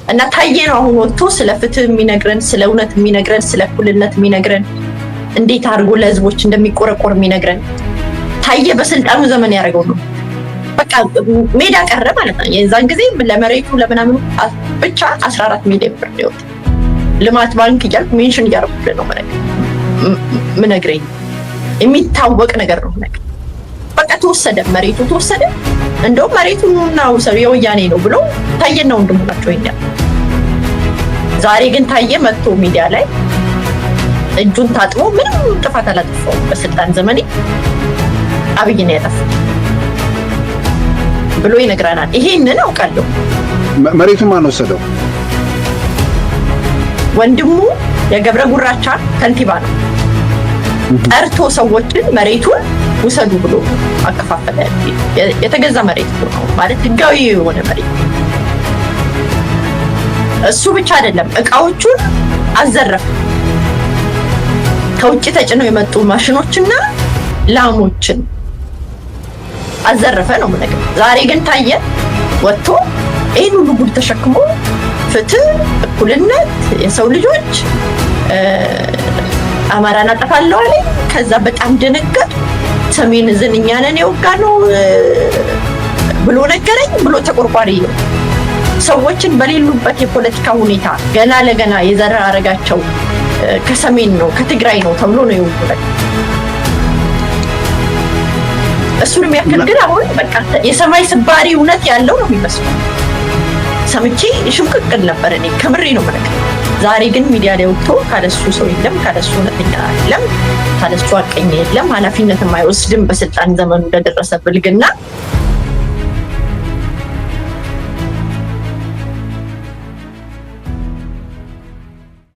እና ታየ ነው አሁን ወጥቶ ስለ ፍትህ የሚነግረን፣ ስለ እውነት የሚነግረን፣ ስለ እኩልነት የሚነግረን፣ እንዴት አድርጎ ለህዝቦች እንደሚቆረቆር የሚነግረን። ታየ በስልጣኑ ዘመን ያደረገው ነው። በቃ ሜዳ ቀረ ማለት ነው። የዛን ጊዜ ለመሬቱ ለምናምኑ ብቻ 14 ሚሊዮን ብር ይወጣ ልማት ባንክ እያልኩ ሜንሽን እያደረኩልህ ነው ምነግረኝ። የሚታወቅ ነገር ነው ነገር በቃ ተወሰደ፣ መሬቱ ተወሰደ። እንደውም መሬቱና የወያኔ ነው ብሎ ታየና ወንድሙ ናቸው ይኛል። ዛሬ ግን ታየ መጥቶ ሚዲያ ላይ እጁን ታጥቦ ምንም ጥፋት አላጠፋውም በስልጣን ዘመኔ አብይ ነው ያጠፋው ብሎ ይነግራናል። ይሄንን አውቃለሁ። መሬቱን ማን ወሰደው? ወንድሙ የገብረ ጉራቻ ከንቲባ ነው። ጠርቶ ሰዎችን መሬቱን ውሰዱ ብሎ አከፋፈለ። የተገዛ መሬት ነው ማለት ህጋዊ የሆነ መሬት። እሱ ብቻ አይደለም፣ እቃዎቹን አዘረፈ። ከውጭ ተጭነው የመጡ ማሽኖችና ላሞችን አዘረፈ ነው ነገር። ዛሬ ግን ታየ ወጥቶ ይሄን ሁሉ ጉድ ተሸክሞ ፍትህ፣ እኩልነት፣ የሰው ልጆች አማራን አጠፋለሁ አለ። ከዛ በጣም ደነገጥ። ሰሜን እዝን እኛ ነን የወጋነው ብሎ ነገረኝ ብሎ ተቆርቋሪ ነው። ሰዎችን በሌሉበት የፖለቲካ ሁኔታ ገና ለገና የዘራረጋቸው ከሰሜን ነው ከትግራይ ነው ተብሎ ነው የወጡት። እሱን የሚያክል ግን አሁን በቃ የሰማይ ስባሪ እውነት ያለው ነው የሚመስለው። ሰምቼ ሽምቅቅል ነበር እኔ ከምሬ ነው ማለት። ዛሬ ግን ሚዲያ ላይ ወጥቶ ካለሱ ሰው የለም፣ ካለሱ እውነተኛ የለም፣ ካለሱ አቀኝ የለም፣ ኃላፊነትም አይወስድም በስልጣን ዘመኑ እንደደረሰ ብልግና